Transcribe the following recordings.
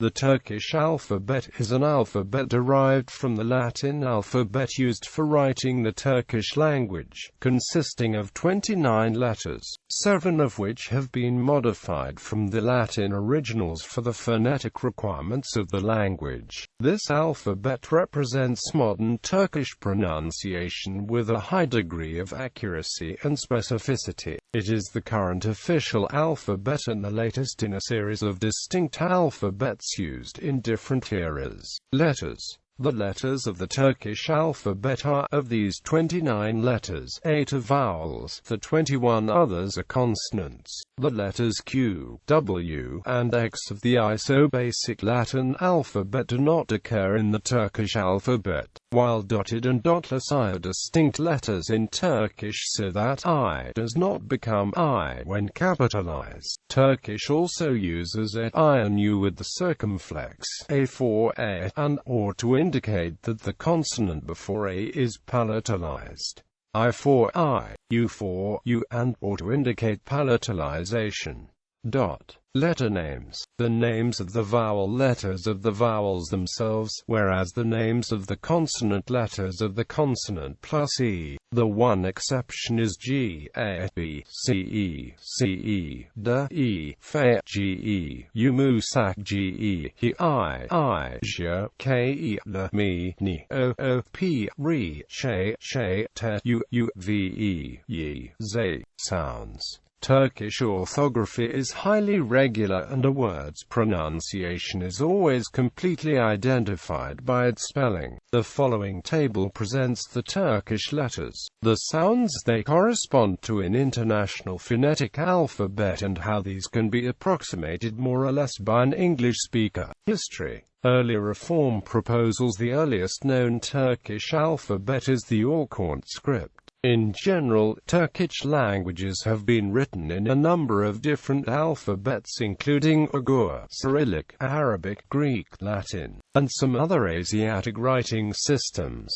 The Turkish alphabet is an alphabet derived from the Latin alphabet used for writing the Turkish language, consisting of 29 letters, 7 of which have been modified from the Latin originals for the phonetic requirements of the language. This alphabet represents modern Turkish pronunciation with a high degree of accuracy and specificity. It is the current official alphabet and the latest in a series of distinct alphabets used in different eras. Letters. The letters of the Turkish alphabet are, of these 29 letters, 8 are vowels, the 21 others are consonants. The letters Q, W, and X of the iso-basic Latin alphabet do not occur in the Turkish alphabet, while dotted and dotless I are distinct letters in Turkish so that I does not become I when capitalized. Turkish also uses a, I and U with the circumflex, a for a, and or to indicate that the consonant before a is palatalized. I for I, U for U, and or to indicate palatalization. Letter names. The names of the vowel letters of the vowels themselves, whereas the names of the consonant letters of the consonant plus e. The one exception is G, A, B, C, E, C, E, D, E, F, G, E, U, Mu, Sak, G, E, He, I, J, K, E, L, Me, Ni, O, P, Re, She, Te, U, V, E, Ye, Z. Sounds. Turkish orthography is highly regular and a word's pronunciation is always completely identified by its spelling. The following table presents the Turkish letters, the sounds they correspond to in international phonetic alphabet and how these can be approximated more or less by an English speaker. History. Early reform proposals. The earliest known Turkish alphabet is the Orkhont script. In general, Turkish languages have been written in a number of different alphabets including Uyghur, Cyrillic, Arabic, Greek, Latin, and some other Asiatic writing systems.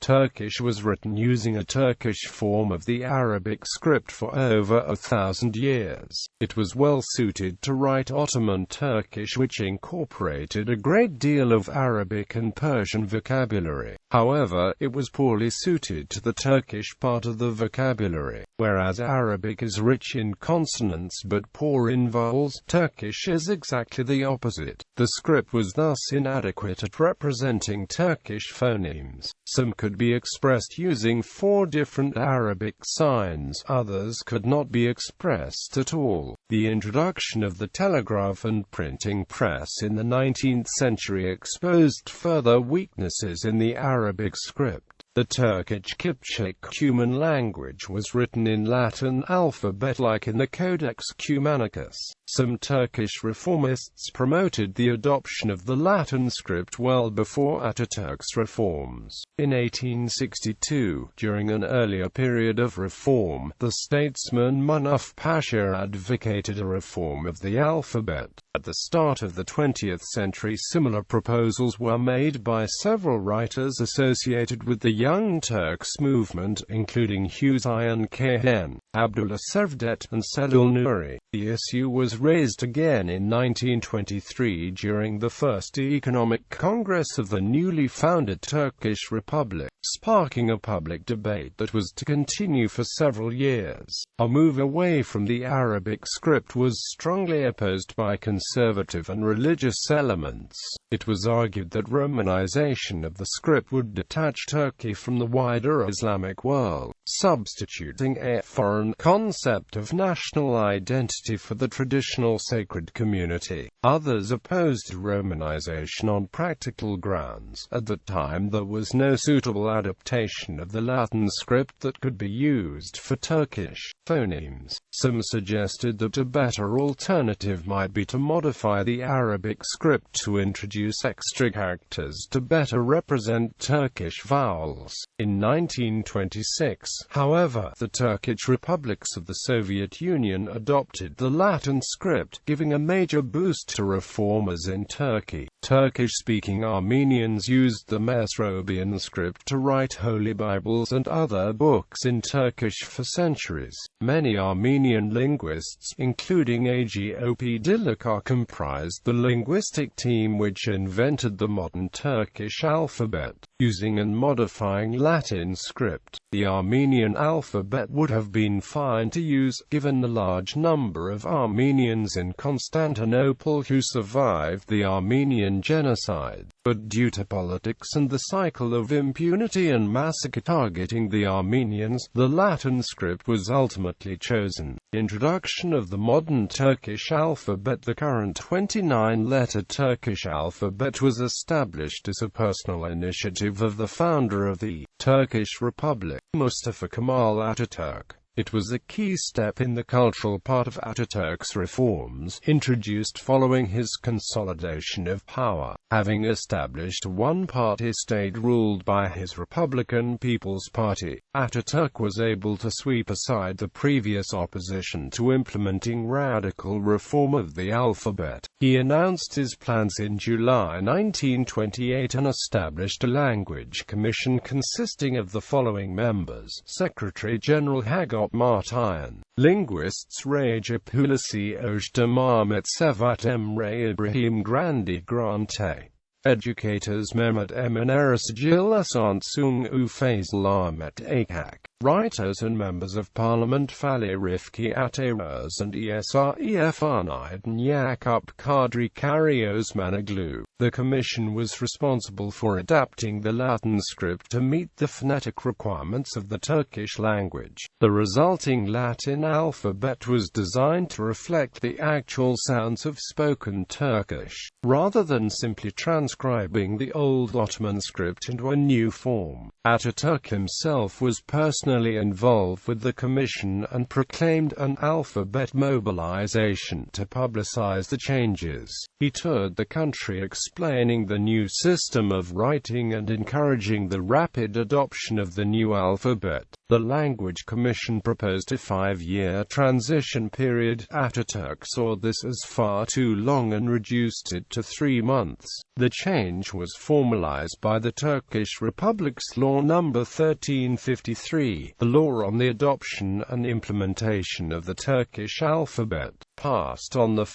Turkish was written using a Turkish form of the Arabic script for over 1,000 years. It was well suited to write Ottoman Turkish, which incorporated a great deal of Arabic and Persian vocabulary. However, it was poorly suited to the Turkish part of the vocabulary. Whereas Arabic is rich in consonants but poor in vowels, Turkish is exactly the opposite. The script was thus inadequate at representing Turkish phonemes. Some could be expressed using 4 different Arabic signs, others could not be expressed at all. The introduction of the telegraph and printing press in the 19th century exposed further weaknesses in the Arabic script. The Turkish Kipchak Cuman language was written in Latin alphabet like in the Codex Cumanicus. Some Turkish reformists promoted the adoption of the Latin script well before Ataturk's reforms. In 1862, during an earlier period of reform, the statesman Munaf Pasha advocated a reform of the alphabet. At the start of the 20th century, similar proposals were made by several writers associated with the Young Turks movement, including Hüseyin Kayhan, Abdullah Sevdet, and Selul Nuri. The issue was raised again in 1923 during the First Economic Congress of the newly founded Turkish Republic, sparking a public debate that was to continue for several years. A move away from the Arabic script was strongly opposed by conservative and religious elements. It was argued that Romanization of the script would detach Turkey from the wider Islamic world, substituting a foreign concept of national identity for the traditional sacred community. Others opposed Romanization on practical grounds. At the time, there was no suitable adaptation of the Latin script that could be used for Turkish phonemes. Some suggested that a better alternative might be to modify the Arabic script to introduce extra characters to better represent Turkish vowels. In 1926, however, the Turkish republics of the Soviet Union adopted the Latin script, giving a major boost to reformers in Turkey. Turkish-speaking Armenians used the Mesrobian script to write holy Bibles and other books in Turkish for centuries. Many Armenian linguists, including Agop Dilakar, comprised the linguistic team which invented the modern Turkish alphabet, using and modifying Latin script. The Armenian alphabet would have been fine to use, given the large number of Armenians in Constantinople who survived the Armenian genocide, but due to politics and the cycle of impunity and massacre targeting the Armenians, the Latin script was ultimately chosen. Introduction of the modern Turkish alphabet. The current 29-letter Turkish alphabet was established as a personal initiative of the founder of the Turkish Republic, Mustafa Kemal Ataturk. It was a key step in the cultural part of Ataturk's reforms, introduced following his consolidation of power. Having established a one-party state ruled by his Republican People's Party, Ataturk was able to sweep aside the previous opposition to implementing radical reform of the alphabet. He announced his plans in July 1928 and established a language commission consisting of the following members: Secretary General Hagot Martayan, linguists Recep Hulusi Ojdemir, Ahmet Sevat Emre, Ibrahim Grandi Grante, educators Mehmet Emin Erasgil Asansung Faisal Ahmet Akak, writers and members of parliament Fali Rifki Ataraz and Esref Arnaydın Yakup Kadri Karios Managlu. The commission was responsible for adapting the Latin script to meet the phonetic requirements of the Turkish language. The resulting Latin alphabet was designed to reflect the actual sounds of spoken Turkish, rather than simply transcribing the old Ottoman script into a new form. Ataturk himself was personally involved with the commission and proclaimed an alphabet mobilization to publicize the changes. He toured the country explaining the new system of writing and encouraging the rapid adoption of the new alphabet. The Language Commission proposed a 5-year transition period. Ataturk saw this as far too long and reduced it to 3 months. The change was formalized by the Turkish Republic's Law No. 1353, the law on the adoption and implementation of the Turkish alphabet, passed on 1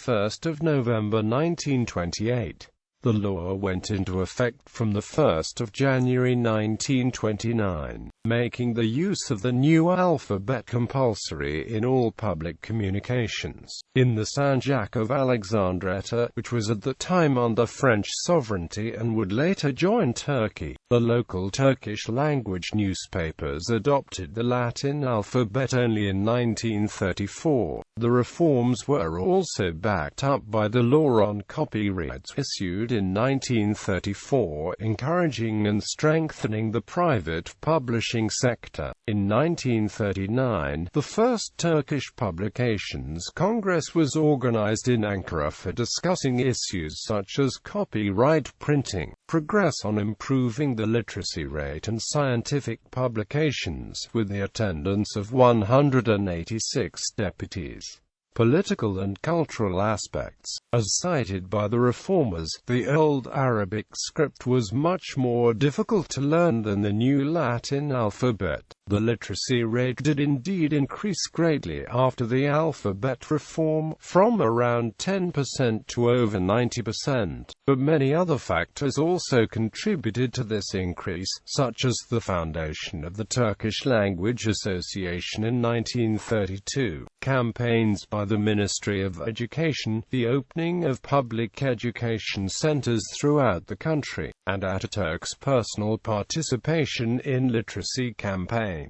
November 1928. The law went into effect from 1 January 1929, making the use of the new alphabet compulsory in all public communications. In the Sanjak of Alexandretta, which was at the time under French sovereignty and would later join Turkey, the local Turkish language newspapers adopted the Latin alphabet only in 1934. The reforms were also backed up by the law on copyrights issued in 1934, encouraging and strengthening the private publishing sector. In 1939, the first Turkish Publications Congress was organized in Ankara for discussing issues such as copyright printing, progress on improving the literacy rate and scientific publications, with the attendance of 186 deputies. Political and cultural aspects. As cited by the reformers, the old Arabic script was much more difficult to learn than the new Latin alphabet. The literacy rate did indeed increase greatly after the alphabet reform, from around 10% to over 90%, but many other factors also contributed to this increase, such as the foundation of the Turkish Language Association in 1932, campaigns by the Ministry of Education, the opening of public education centers throughout the country, and Ataturk's personal participation in literacy campaigns.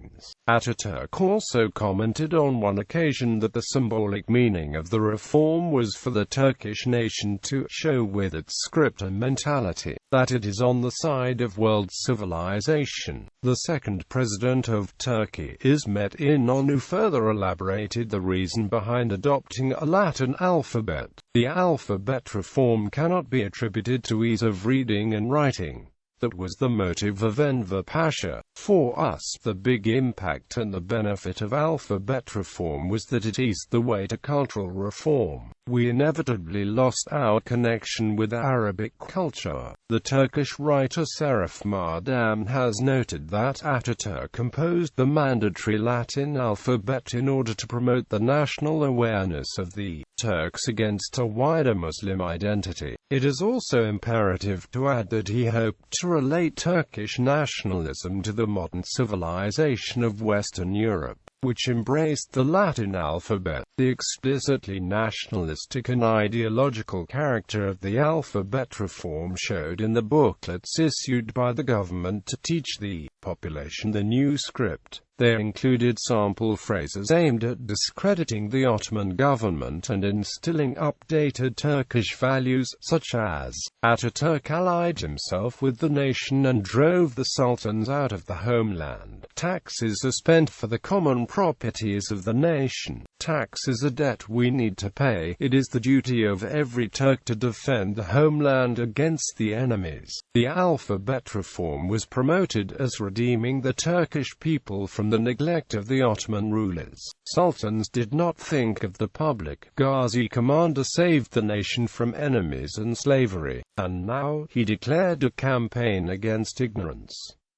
Ataturk also commented on one occasion that the symbolic meaning of the reform was for the Turkish nation to show with its script and mentality that it is on the side of world civilization. The second president of Turkey, İsmet İnönü, further elaborated the reason behind adopting a Latin alphabet. The alphabet reform cannot be attributed to ease of reading and writing. That was the motive of Enver Pasha. For us, the big impact and the benefit of alphabet reform was that it eased the way to cultural reform. we inevitably lost our connection with Arabic culture. The Turkish writer Serif Mardam has noted that Ataturk composed the mandatory Latin alphabet in order to promote the national awareness of the Turks against a wider Muslim identity. It is also imperative to add that he hoped to relate Turkish nationalism to the modern civilization of Western Europe, which embraced the Latin alphabet. The explicitly nationalistic and ideological character of the alphabet reform showed in the booklets issued by the government to teach the population the new script. They included sample phrases aimed at discrediting the Ottoman government and instilling updated Turkish values, such as, Ataturk allied himself with the nation and drove the sultans out of the homeland. Taxes are spent for the common properties of the nation. Tax is a debt we need to pay. It is the duty of every Turk to defend the homeland against the enemies. The alphabet reform was promoted as redeeming the Turkish people from the neglect of the Ottoman rulers. Sultans did not think of the public. Ghazi commander saved the nation from enemies and slavery, and now he declared a campaign against ignorance.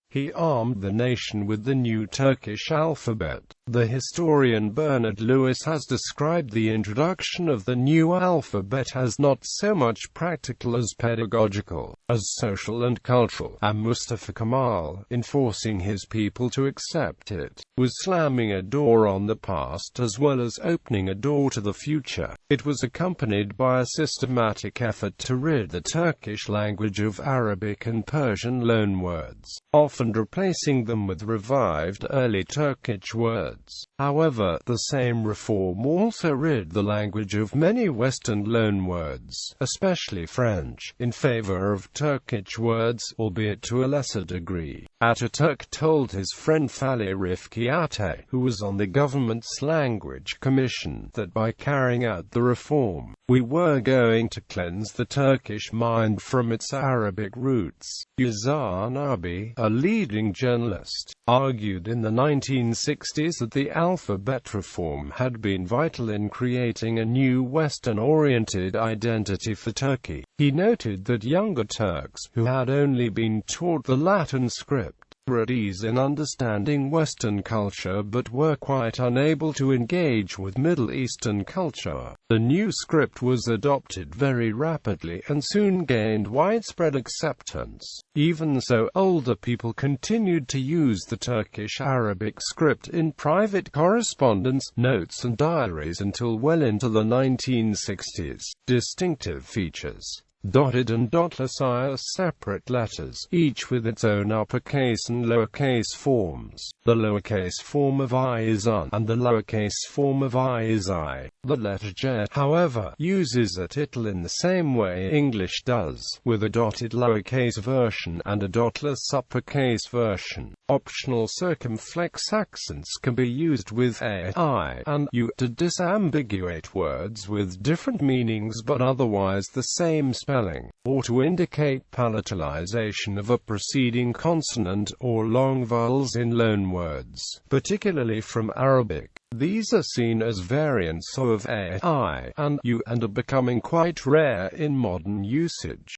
He armed the nation with the new Turkish alphabet. The historian Bernard Lewis has described the introduction of the new alphabet as not so much practical as pedagogical, as social and cultural, and Mustafa Kemal, in forcing his people to accept it, was slamming a door on the past as well as opening a door to the future. It was accompanied by a systematic effort to rid the Turkish language of Arabic and Persian loanwords, often replacing them with revived early Turkish words. However, the same reform also rid the language of many Western loanwords, especially French, in favor of Turkish words, albeit to a lesser degree. Ataturk told his friend Fali Rifki Ate, who was on the government's language commission, that by carrying out the reform, we were going to cleanse the Turkish mind from its Arabic roots. Yazar Nabi, a leading journalist, argued in the 1960s that the alphabet reform had been vital in creating a new Western-oriented identity for Turkey. He noted that younger Turks, who had only been taught the Latin script, were at ease in understanding Western culture but were quite unable to engage with Middle Eastern culture. The new script was adopted very rapidly and soon gained widespread acceptance. Even so, older people continued to use the Turkish Arabic script in private correspondence, notes and diaries until well into the 1960s. Distinctive features: dotted and dotless I are separate letters, each with its own uppercase and lowercase forms. The lowercase form of I is un, and the lowercase form of I is I. The letter J, however, uses a tittle in the same way English does, with a dotted lowercase version and a dotless uppercase version. Optional circumflex accents can be used with a, I, and u to disambiguate words with different meanings but otherwise the same spelling, or to indicate palatalization of a preceding consonant or long vowels in loanwords, particularly from Arabic. These are seen as variants of a, I, and u, and are becoming quite rare in modern usage.